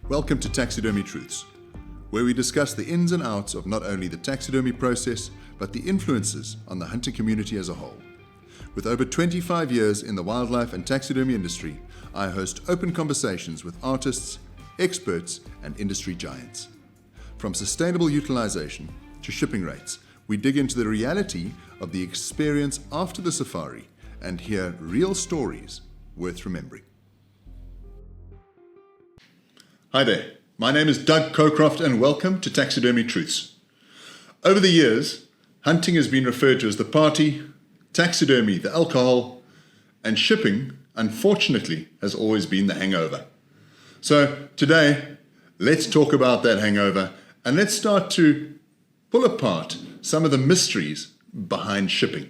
Welcome to Taxidermy Truths, where we discuss the ins and outs of not only the taxidermy process, but the influences on the hunting community as a whole. With over 25 years in the wildlife and taxidermy industry, I host open conversations with artists, experts, and industry giants. From sustainable utilization to shipping rates, we dig into the reality of the experience after the safari and hear real stories worth remembering. Hi there, my name is Doug Cocroft and welcome to Taxidermy Truths. Over the years, hunting has been referred to as the party, taxidermy the alcohol, and shipping, unfortunately, has always been the hangover. So today, let's talk about that hangover and let's start to pull apart some of the mysteries behind shipping.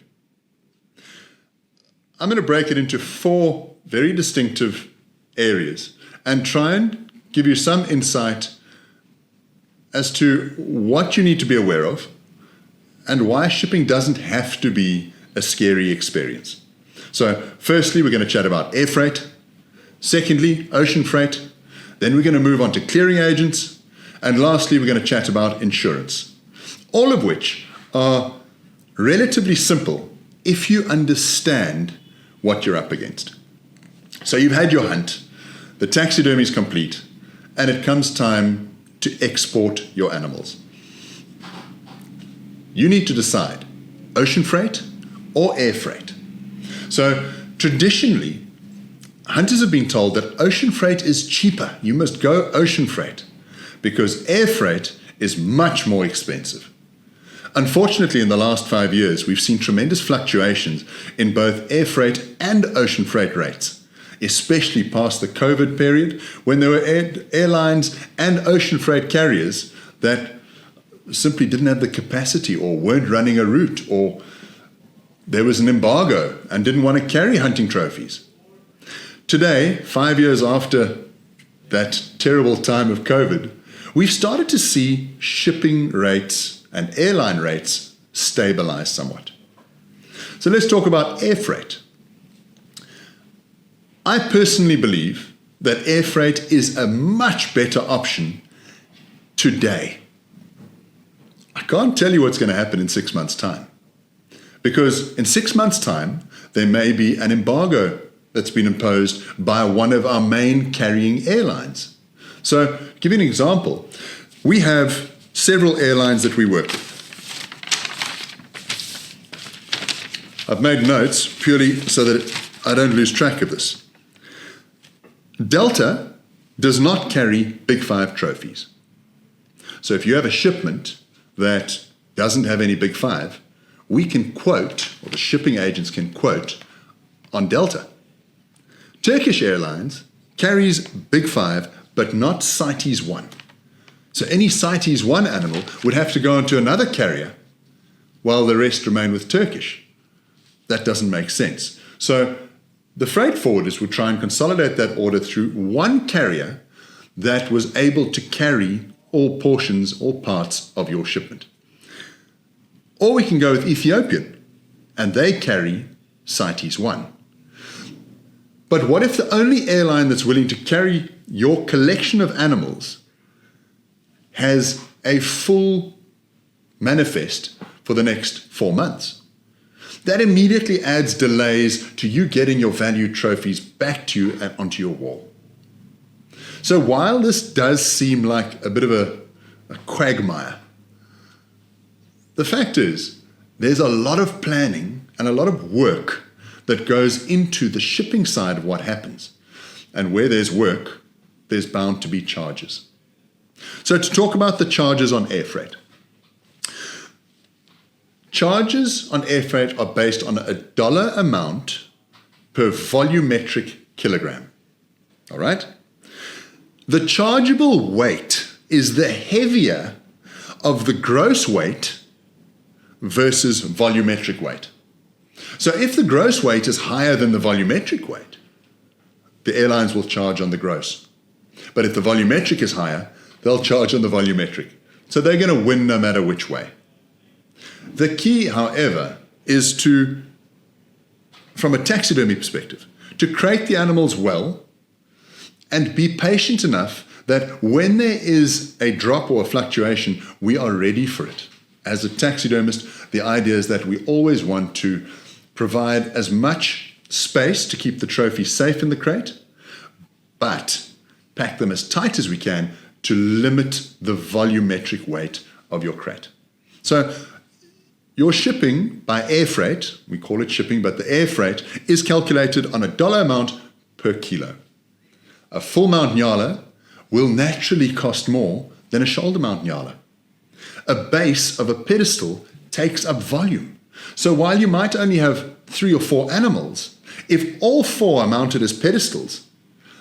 I'm going to break it into 4 very distinctive areas and try and give you some insight as to what you need to be aware of and why shipping doesn't have to be a scary experience. So firstly, we're going to chat about air freight. Secondly, ocean freight. Then we're going to move on to clearing agents. And lastly, we're going to chat about insurance. All of which are relatively simple if you understand what you're up against. So you've had your hunt, the taxidermy is complete, and it comes time to export your animals. You need to decide ocean freight or air freight. So traditionally, hunters have been told that ocean freight is cheaper. You must go ocean freight because air freight is much more expensive. Unfortunately, in the last 5 years, we've seen tremendous fluctuations in both air freight and ocean freight rates, especially past the COVID period when there were airlines and ocean freight carriers that simply didn't have the capacity or weren't running a route, or there was an embargo and didn't want to carry hunting trophies. Today, 5 years after that terrible time of COVID, we've started to see shipping rates and airline rates stabilize somewhat. So let's talk about air freight. I personally believe that air freight is a much better option today. I can't tell you what's going to happen in 6 months' time, because in 6 months' time, there may be an embargo that's been imposed by one of our main carrying airlines. So, to give you an example, we have several airlines that we work with. I've made notes purely so that I don't lose track of this. Delta does not carry Big 5 trophies. So if you have a shipment that doesn't have any Big 5, we can quote, or the shipping agents can quote, on Delta. Turkish Airlines carries Big 5, but not CITES 1. So any CITES 1 animal would have to go onto another carrier while the rest remain with Turkish. That doesn't make sense. So the freight forwarders would try and consolidate that order through one carrier that was able to carry all portions or parts of your shipment. Or we can go with Ethiopian, and they carry CITES 1. But what if the only airline that's willing to carry your collection of animals has a full manifest for the next 4 months? That immediately adds delays to you getting your valued trophies back to you and onto your wall. So while this does seem like a bit of a quagmire, the fact is there's a lot of planning and a lot of work that goes into the shipping side of what happens. And where there's work, there's bound to be charges. So to talk about the charges on air freight. Charges on air freight are based on a dollar amount per volumetric kilogram. All right? The chargeable weight is the heavier of the gross weight versus volumetric weight. So if the gross weight is higher than the volumetric weight, the airlines will charge on the gross. But if the volumetric is higher, they'll charge on the volumetric. So they're going to win no matter which way. The key, however, is to, from a taxidermy perspective, to crate the animals well and be patient enough that when there is a drop or a fluctuation, we are ready for it. As a taxidermist, the idea is that we always want to provide as much space to keep the trophy safe in the crate, but pack them as tight as we can to limit the volumetric weight of your crate. So your shipping by air freight, we call it shipping, but the air freight is calculated on a dollar amount per kilo. A full mount nyala will naturally cost more than a shoulder mount nyala. A base of a pedestal takes up volume. So while you might only have 3 or 4 animals, if all 4 are mounted as pedestals,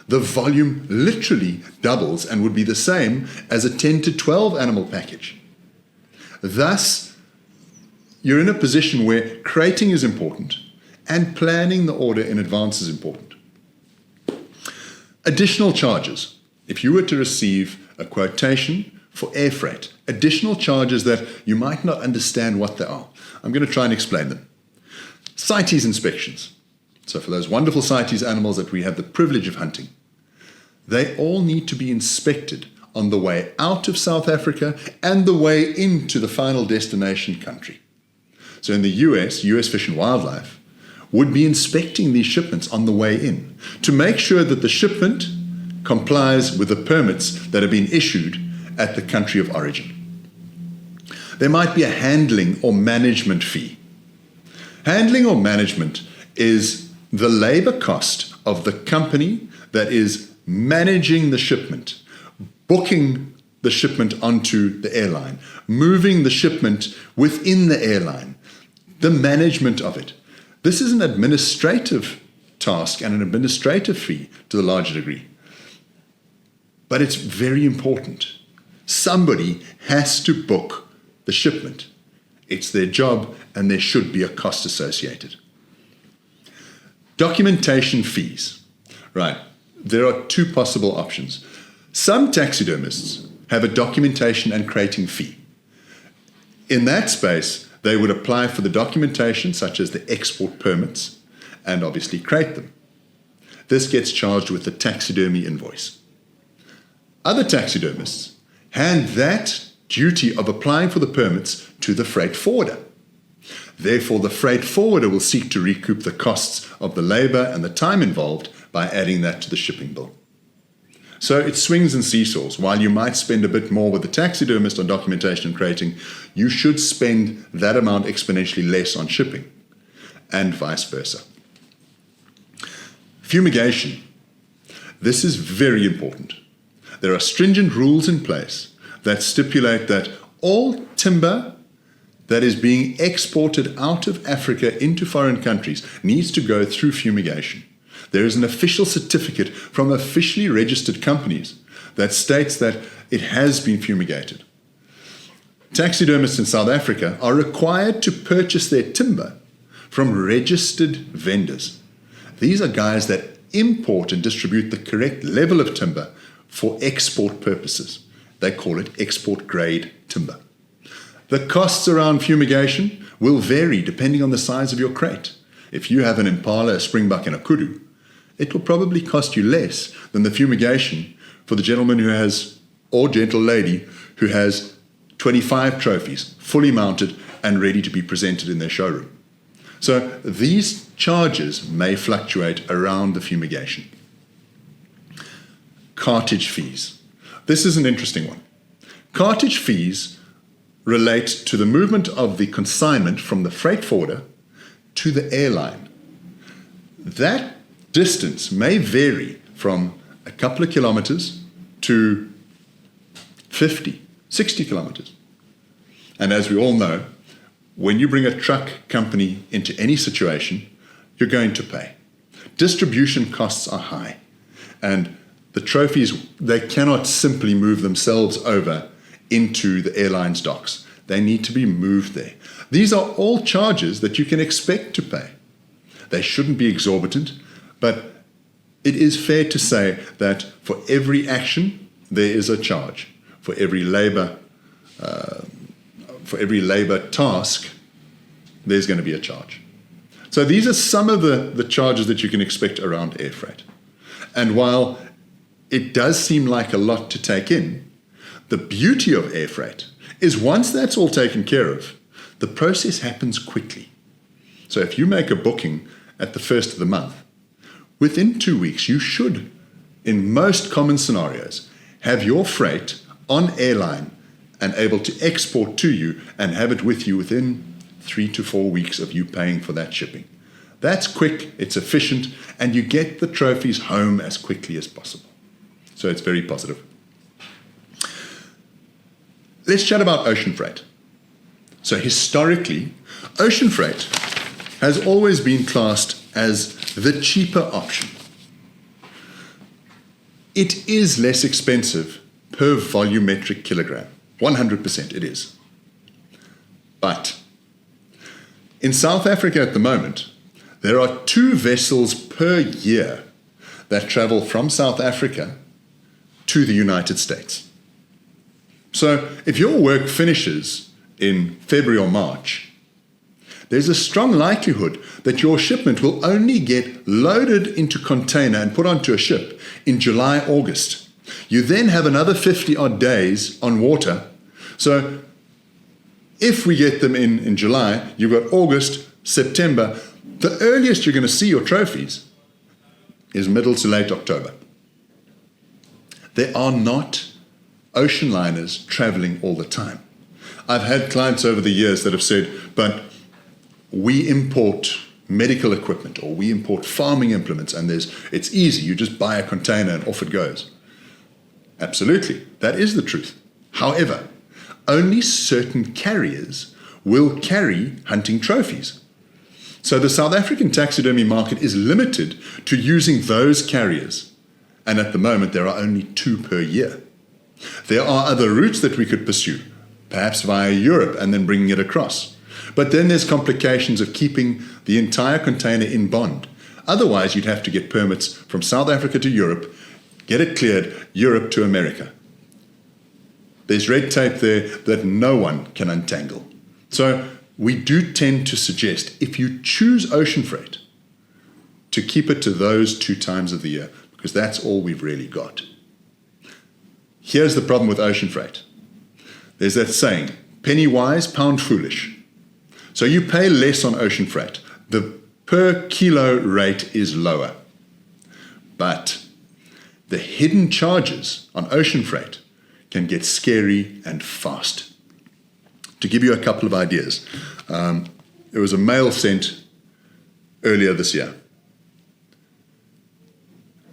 the volume literally doubles and would be the same as a 10 to 12 animal package. Thus, you're in a position where crating is important and planning the order in advance is important. Additional charges. If you were to receive a quotation for air freight, additional charges that you might not understand what they are. I'm going to try and explain them. CITES inspections. So for those wonderful CITES animals that we have the privilege of hunting, they all need to be inspected on the way out of South Africa and the way into the final destination country. So in the US Fish and Wildlife would be inspecting these shipments on the way in to make sure that the shipment complies with the permits that have been issued at the country of origin. There might be a handling or management fee. Handling or management is the labor cost of the company that is managing the shipment, booking the shipment onto the airline, moving the shipment within the airline, the management of it. This is an administrative task and an administrative fee to the larger degree. But it's very important. Somebody has to book the shipment. It's their job and there should be a cost associated. Documentation fees. Right, there are 2 possible options. Some taxidermists have a documentation and crating fee. In that space, they would apply for the documentation, such as the export permits, and obviously crate them. This gets charged with the taxidermy invoice. Other taxidermists hand that duty of applying for the permits to the freight forwarder. Therefore, the freight forwarder will seek to recoup the costs of the labor and the time involved by adding that to the shipping bill. So it swings and seesaws. While you might spend a bit more with the taxidermist on documentation and crating, you should spend that amount exponentially less on shipping, and vice versa. Fumigation. This is very important. There are stringent rules in place that stipulate that all timber that is being exported out of Africa into foreign countries needs to go through fumigation. There is an official certificate from officially registered companies that states that it has been fumigated. Taxidermists in South Africa are required to purchase their timber from registered vendors. These are guys that import and distribute the correct level of timber for export purposes. They call it export grade timber. The costs around fumigation will vary depending on the size of your crate. If you have an impala, a springbuck, and a kudu, it will probably cost you less than the fumigation for the gentleman who has, or gentle lady, who has 25 trophies fully mounted and ready to be presented in their showroom. So these charges may fluctuate around the fumigation. Cartage fees. This is an interesting one. Cartage fees relate to the movement of the consignment from the freight forwarder to the airline. That distance may vary from a couple of kilometers to 50, 60 kilometers. And as we all know, when you bring a truck company into any situation, you're going to pay. Distribution costs are high, and the trophies, they cannot simply move themselves over into the airline's docks. They need to be moved there. These are all charges that you can expect to pay. They shouldn't be exorbitant, but it is fair to say that for every action, there is a charge. For every labor task, there's going to be a charge. So these are some of the charges that you can expect around air freight. And while it does seem like a lot to take in, the beauty of air freight is once that's all taken care of, the process happens quickly. So if you make a booking at the first of the month, within 2 weeks you should, in most common scenarios, have your freight on airline and able to export to you and have it with you within 3 to 4 weeks of you paying for that shipping. That's quick, it's efficient, and you get the trophies home as quickly as possible. So it's very positive. Let's chat about ocean freight. So historically, ocean freight has always been classed as the cheaper option. It is less expensive per volumetric kilogram. 100% it is. But in South Africa at the moment, there are 2 vessels per year that travel from South Africa to the United States. So if your work finishes in February or March, there's a strong likelihood that your shipment will only get loaded into container and put onto a ship in July, August. You then have another 50 odd days on water. So if we get them in July, you've got August, September. The earliest you're going to see your trophies is middle to late October. There are not ocean liners traveling all the time. I've had clients over the years that have said, but we import medical equipment or we import farming implements and it's easy, you just buy a container and off it goes. Absolutely, that is the truth. However, only certain carriers will carry hunting trophies. So the South African taxidermy market is limited to using those carriers. And at the moment, there are only 2 per year. There are other routes that we could pursue, perhaps via Europe and then bringing it across. But then there's complications of keeping the entire container in bond. Otherwise, you'd have to get permits from South Africa to Europe, get it cleared, Europe to America. There's red tape there that no one can untangle. So we do tend to suggest, if you choose ocean freight, to keep it to those 2 times of the year, because that's all we've really got. Here's the problem with ocean freight. There's that saying, penny wise, pound foolish. So you pay less on ocean freight. The per kilo rate is lower. But the hidden charges on ocean freight can get scary and fast. To give you a couple of ideas, there was a mail sent earlier this year.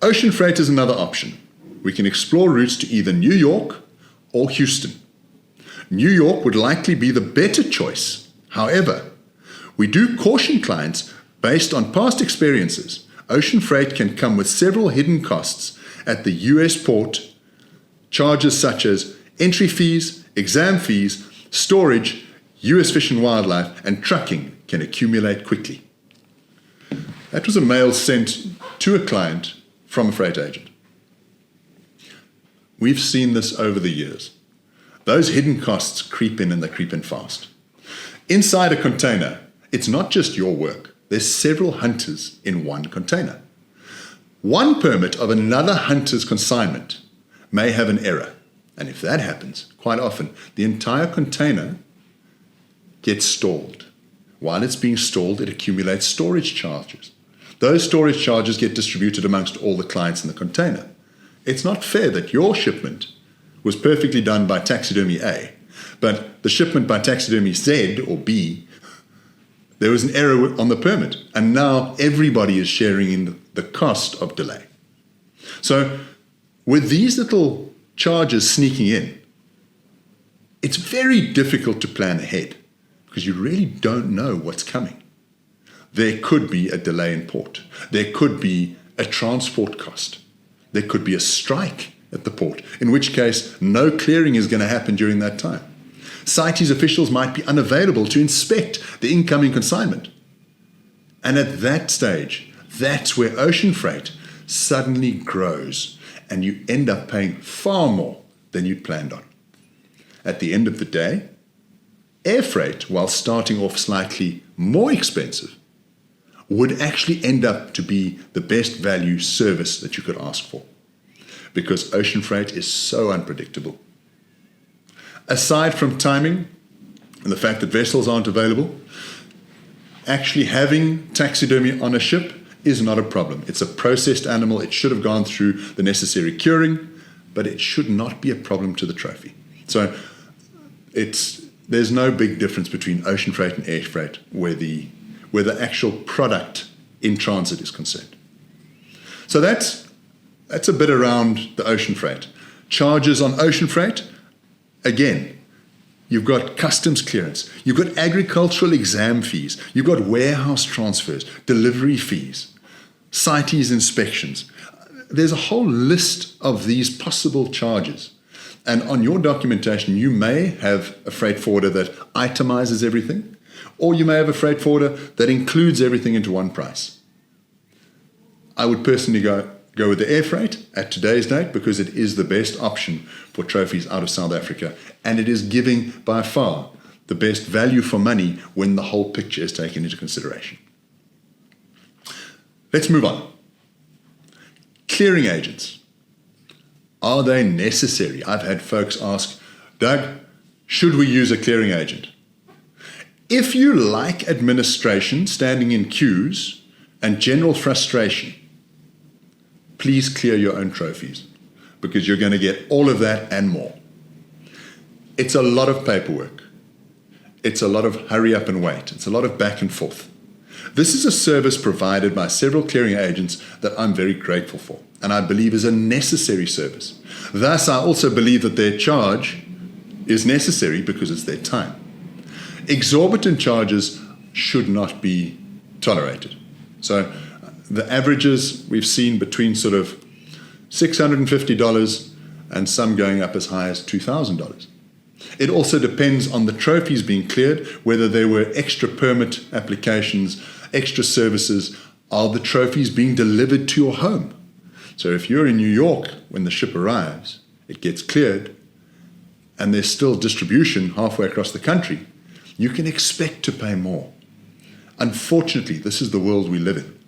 Ocean freight is another option. We can explore routes to either New York or Houston. New York would likely be the better choice. However, we do caution clients based on past experiences. Ocean freight can come with several hidden costs at the US port, charges such as entry fees, exam fees, storage, US Fish and Wildlife, and trucking can accumulate quickly. That was a mail sent to a client from a freight agent. We've seen this over the years. Those hidden costs creep in and they creep in fast. Inside a container, it's not just your work. There's several hunters in one container. One permit of another hunter's consignment may have an error. And if that happens, quite often, the entire container gets stalled. While it's being stalled, it accumulates storage charges. Those storage charges get distributed amongst all the clients in the container. It's not fair that your shipment was perfectly done by taxidermy A, but the shipment by taxidermy Z or B, there was an error on the permit, and now everybody is sharing in the cost of delay. So with these little charges sneaking in, it's very difficult to plan ahead because you really don't know what's coming. There could be a delay in port. There could be a transport cost. There could be a strike at the port, in which case no clearing is going to happen during that time. CITES officials might be unavailable to inspect the incoming consignment. And at that stage, that's where ocean freight suddenly grows and you end up paying far more than you'd planned on. At the end of the day, air freight, while starting off slightly more expensive, would actually end up to be the best value service that you could ask for. because ocean freight is so unpredictable. Aside from timing and the fact that vessels aren't available, actually having taxidermy on a ship is not a problem. It's a processed animal. It should have gone through the necessary curing, but it should not be a problem to the trophy. So there's no big difference between ocean freight and air freight where the actual product in transit is concerned. So that's a bit around the ocean freight. Charges on ocean freight, again, you've got customs clearance, you've got agricultural exam fees, you've got warehouse transfers, delivery fees, CITES inspections. There's a whole list of these possible charges. And on your documentation, you may have a freight forwarder that itemizes everything, or you may have a freight forwarder that includes everything into one price. I would personally go with the air freight at today's date because it is the best option for trophies out of South Africa, and it is giving by far the best value for money when the whole picture is taken into consideration. Let's move on. Clearing agents. Are they necessary? I've had folks ask, Doug, should we use a clearing agent? If you like administration, standing in queues, and general frustration, please clear your own trophies because you're going to get all of that and more. It's a lot of paperwork. It's a lot of hurry up and wait. It's a lot of back and forth. This is a service provided by several clearing agents that I'm very grateful for, and I believe is a necessary service. Thus, I also believe that their charge is necessary because it's their time. Exorbitant charges should not be tolerated. So the averages we've seen between sort of $650 and some going up as high as $2,000. It also depends on the trophies being cleared, whether there were extra permit applications, extra services. Are the trophies being delivered to your home? So if you're in New York when the ship arrives, it gets cleared, and there's still distribution halfway across the country, you can expect to pay more. Unfortunately, this is the world we live in.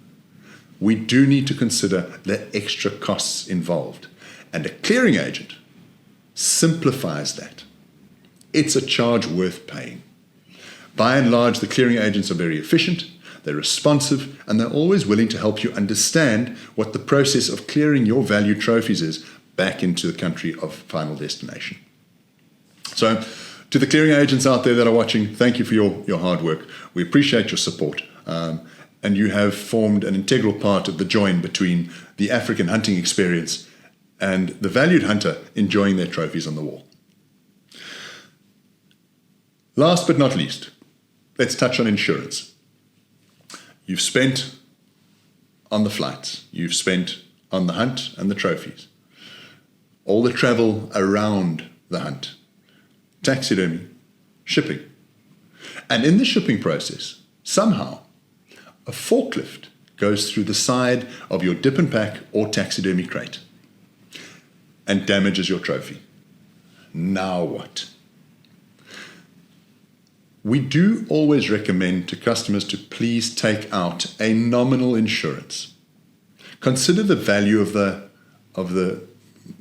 We do need to consider the extra costs involved, and a clearing agent simplifies that. It's a charge worth paying. By and large, the clearing agents are very efficient, they're responsive, and they're always willing to help you understand what the process of clearing your valued trophies is back into the country of final destination. So, to the clearing agents out there that are watching, thank you for your hard work. We appreciate your support. And you have formed an integral part of the join between the African hunting experience and the valued hunter enjoying their trophies on the wall. Last but not least, let's touch on insurance. You've spent on the flights, you've spent on the hunt and the trophies, all the travel around the hunt, taxidermy, shipping. And in the shipping process, somehow, a forklift goes through the side of your dip and pack or taxidermy crate and damages your trophy. Now what? We do always recommend to customers to please take out a nominal insurance. Consider the value of the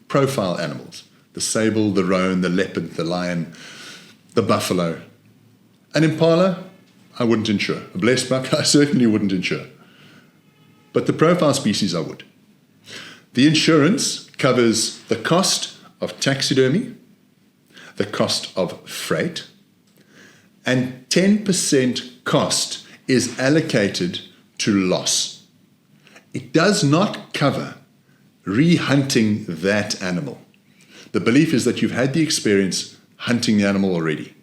profile animals, the sable, the roan, the leopard, the lion, the buffalo. An impala, I wouldn't insure. A blessed buck, I certainly wouldn't insure. But the profile species, I would. The insurance covers the cost of taxidermy, the cost of freight, and 10% cost is allocated to loss. It does not cover re-hunting that animal. The belief is that you've had the experience hunting the animal already.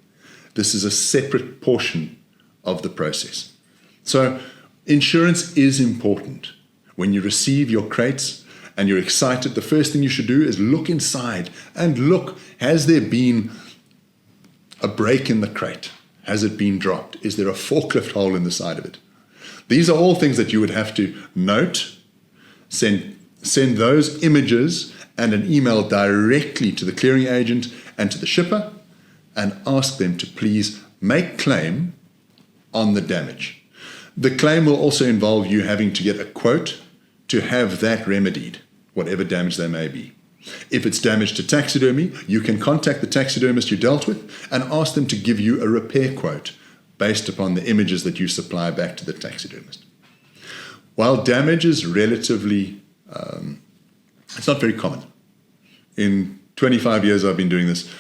This is a separate portion of the process. So insurance is important. When you receive your crates and you're excited, the first thing you should do is look inside and look, has there been a break in the crate? Has it been dropped? Is there a forklift hole in the side of it? These are all things that you would have to note, send those images and an email directly to the clearing agent and to the shipper and ask them to please make claim on the damage. The claim will also involve you having to get a quote to have that remedied, whatever damage there may be. If it's damage to taxidermy, you can contact the taxidermist you dealt with and ask them to give you a repair quote based upon the images that you supply back to the taxidermist. While damage is relatively, it's not very common. In 25 years I've been doing this,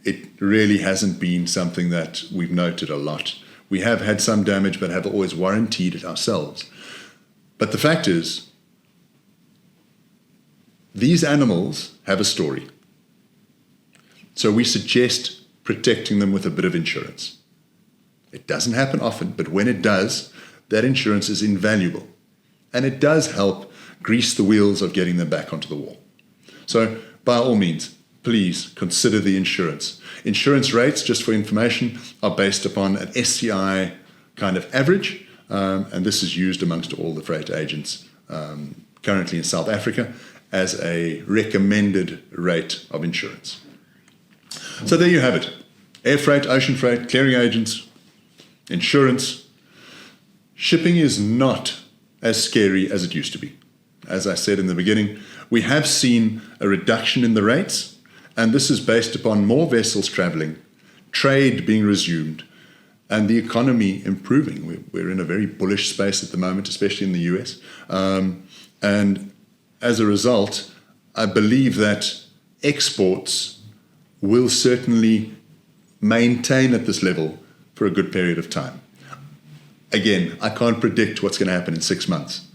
it really hasn't been something that we've noted a lot. We have had some damage, but have always warrantied it ourselves. But the fact is, these animals have a story. So we suggest protecting them with a bit of insurance. It doesn't happen often, but when it does, that insurance is invaluable. And it does help grease the wheels of getting them back onto the wall. So by all means, please consider the insurance. Insurance rates, just for information, are based upon an SCI kind of average, and this is used amongst all the freight agents currently in South Africa as a recommended rate of insurance. So there you have it. Air freight, ocean freight, clearing agents, insurance. Shipping is not as scary as it used to be. As I said in the beginning, we have seen a reduction in the rates, and this is based upon more vessels traveling, trade being resumed, and the economy improving. We're in a very bullish space at the moment, especially in the US. And as a result, I believe that exports will certainly maintain at this level for a good period of time. Again, I can't predict what's going to happen in 6 months,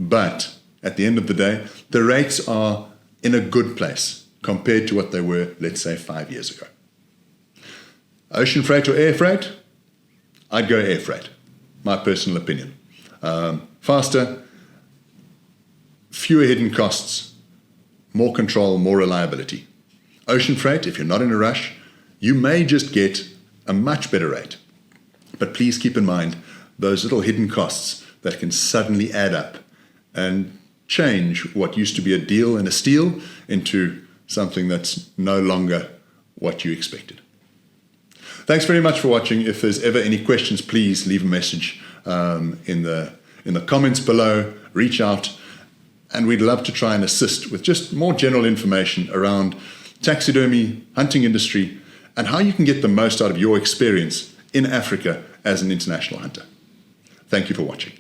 but at the end of the day, the rates are in a good place compared to what they were, let's say, 5 years ago. Ocean freight or air freight? I'd go air freight, my personal opinion. Faster, fewer hidden costs, more control, more reliability. Ocean freight, if you're not in a rush, you may just get a much better rate. But please keep in mind those little hidden costs that can suddenly add up and change what used to be a deal and a steal into something that's no longer what you expected. Thanks very much for watching. If there's ever any questions, please leave a message in the comments below. Reach out, and we'd love to try and assist with just more general information around taxidermy, hunting industry, and how you can get the most out of your experience in Africa as an international hunter. Thank you for watching.